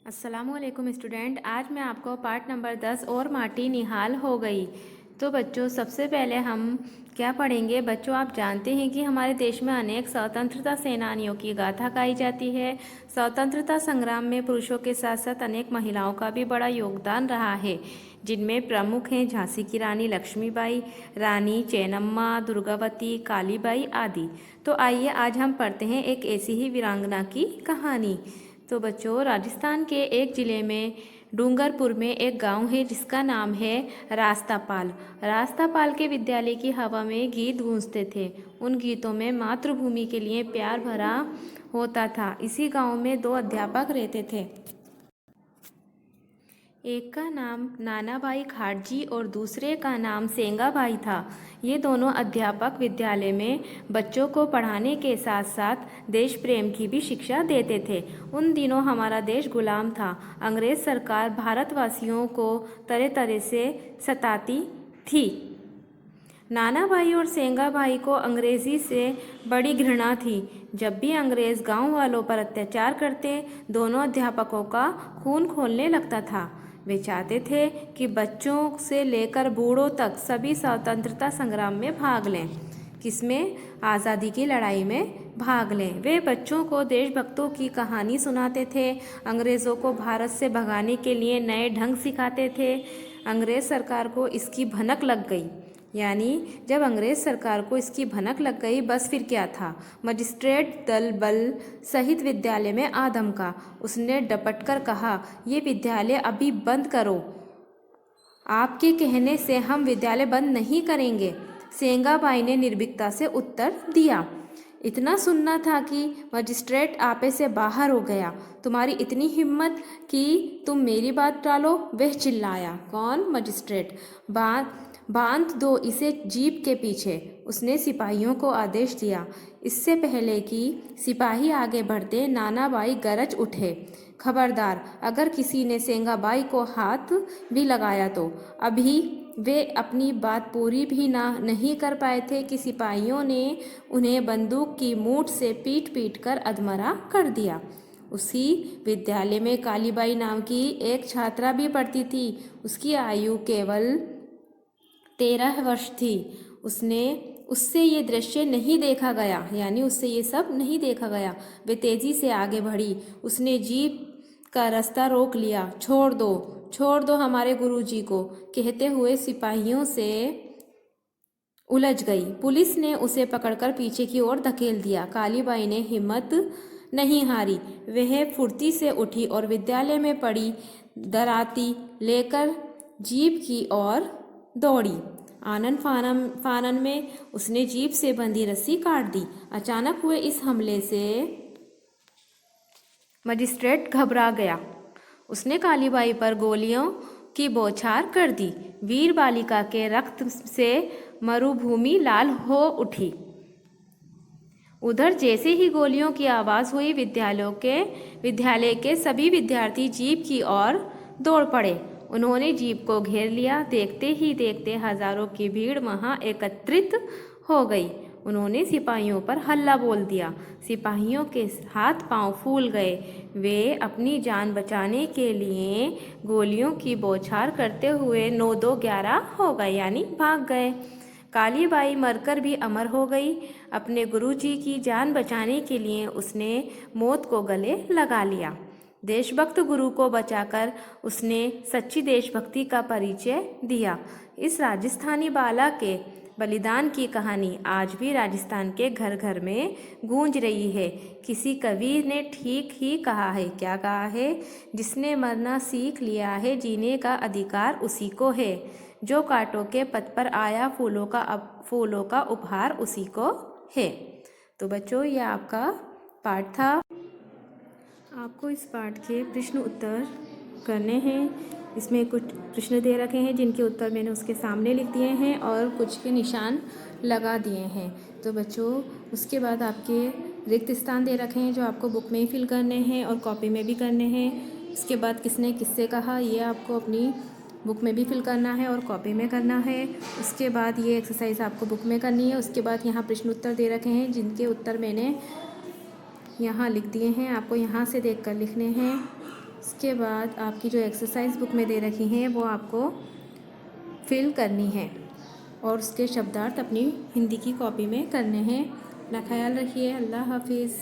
अस्सलामुअलैकुम स्टूडेंट। आज मैं आपको पार्ट नंबर 10 और माटी निहाल हो गई। तो बच्चों, सबसे पहले हम क्या पढ़ेंगे। बच्चों, आप जानते हैं कि हमारे देश में अनेक स्वतंत्रता सेनानियों की गाथा गाई जाती है। स्वतंत्रता संग्राम में पुरुषों के साथ साथ अनेक महिलाओं का भी बड़ा योगदान रहा है, जिनमें प्रमुख हैं झांसी की रानी लक्ष्मीबाई, रानी चेन्नम्मा, दुर्गावती, कालीबाई आदि। तो आइए आज हम पढ़ते हैं एक ऐसी ही वीरांगना की कहानी। तो बच्चों, राजस्थान के एक ज़िले में डूंगरपुर में एक गांव है जिसका नाम है रास्तापाल। रास्तापाल के विद्यालय की हवा में गीत गूंजते थे। उन गीतों में मातृभूमि के लिए प्यार भरा होता था। इसी गांव में दो अध्यापक रहते थे। एक का नाम नानाभाई खाटजी और दूसरे का नाम सेंगाभाई था। ये दोनों अध्यापक विद्यालय में बच्चों को पढ़ाने के साथ साथ देश प्रेम की भी शिक्षा देते थे। उन दिनों हमारा देश गुलाम था। अंग्रेज सरकार भारतवासियों को तरह तरह से सताती थी। नानाभाई और सेंगाभाई को अंग्रेजी से बड़ी घृणा थी। जब भी अंग्रेज गांव वालों पर अत्याचार करते, दोनों अध्यापकों का खून खौलने लगता था। वे चाहते थे कि बच्चों से लेकर बूढ़ों तक सभी स्वतंत्रता संग्राम में भाग लें। किसमें? आज़ादी की लड़ाई में भाग लें। वे बच्चों को देशभक्तों की कहानी सुनाते थे, अंग्रेज़ों को भारत से भगाने के लिए नए ढंग सिखाते थे। अंग्रेज़ सरकार को इसकी भनक लग गई। यानी जब अंग्रेज सरकार को इसकी भनक लग गई, बस फिर क्या था, मजिस्ट्रेट दल बल सहित विद्यालय में आ धमका। उसने डपट कर कहा, ये विद्यालय अभी बंद करो। आपके कहने से हम विद्यालय बंद नहीं करेंगे। सेंगाबाई ने निर्भीकता से उत्तर दिया। इतना सुनना था कि मजिस्ट्रेट आपे से बाहर हो गया। तुम्हारी इतनी हिम्मत कि तुम मेरी बात टालो? वह चिल्लाया। कौन? मजिस्ट्रेट। बांध दो इसे जीप के पीछे। उसने सिपाहियों को आदेश दिया। इससे पहले कि सिपाही आगे बढ़ते, नानाबाई गरज उठे, खबरदार, अगर किसी ने सेंगाबाई को हाथ भी लगाया तो। अभी वे अपनी बात पूरी भी नहीं कर पाए थे कि सिपाहियों ने उन्हें बंदूक की मूठ से पीट पीट कर अधमरा कर दिया। उसी विद्यालय में कालीबाई नाम की एक छात्रा भी पढ़ती थी। उसकी आयु केवल 13 वर्ष थी। उससे ये दृश्य नहीं देखा गया, यानी उससे ये सब नहीं देखा गया। वे तेजी से आगे बढ़ी। उसने जीप का रास्ता रोक लिया। छोड़ दो हमारे गुरुजी को, कहते हुए सिपाहियों से उलझ गई। पुलिस ने उसे पकड़कर पीछे की ओर धकेल दिया। कालीबाई ने हिम्मत नहीं हारी। वह फुर्ती से उठी और विद्यालय में पड़ी दराती लेकर जीप की ओर दौड़ी। आनन फानन में उसने जीप से बंधी रस्सी काट दी। अचानक हुए इस हमले से मजिस्ट्रेट घबरा गया। उसने कालीबाई पर गोलियों की बौछार कर दी। वीर बालिका के रक्त से मरुभूमि लाल हो उठी। उधर जैसे ही गोलियों की आवाज़ हुई, विद्यालय के सभी विद्यार्थी जीप की ओर दौड़ पड़े। उन्होंने जीप को घेर लिया। देखते ही देखते हजारों की भीड़ वहां एकत्रित हो गई। उन्होंने सिपाहियों पर हल्ला बोल दिया। सिपाहियों के हाथ पांव फूल गए। वे अपनी जान बचाने के लिए गोलियों की बौछार करते हुए 9-2-11 हो गए, यानी भाग गए। कालीबाई मरकर भी अमर हो गई। अपने गुरुजी की जान बचाने के लिए उसने मौत को गले लगा लिया। देशभक्त गुरु को बचाकर उसने सच्ची देशभक्ति का परिचय दिया। इस राजस्थानी बाला के बलिदान की कहानी आज भी राजस्थान के घर घर में गूंज रही है। किसी कवि ने ठीक ही कहा है। क्या कहा है? जिसने मरना सीख लिया है, जीने का अधिकार उसी को है। जो कांटों के पथ पर आया, फूलों का उपहार उसी को है। तो बच्चों, ये आपका पाठ था। आपको इस पाठ के प्रश्न उत्तर करने हैं। इसमें कुछ प्रश्न दे रखे हैं जिनके उत्तर मैंने उसके सामने लिख दिए हैं और कुछ के निशान लगा दिए हैं। तो बच्चों, उसके बाद आपके रिक्त स्थान दे रखे हैं जो आपको बुक में ही फिल करने हैं और कॉपी में भी करने हैं। उसके बाद किसने किससे कहा, ये आपको अपनी बुक में भी फिल करना है और कॉपी में करना है। उसके बाद ये एक्सरसाइज आपको बुक में करनी है। उसके बाद यहाँ प्रश्न उत्तर दे रखे हैं जिनके उत्तर मैंने यहाँ लिख दिए हैं, आपको यहाँ से देखकर लिखने हैं। इसके बाद आपकी जो एक्सरसाइज बुक में दे रखी हैं वो आपको फिल करनी है और उसके शब्दार्थ अपनी हिंदी की कॉपी में करने हैं। अपना ख्याल रखिए। अल्लाह हाफिज़।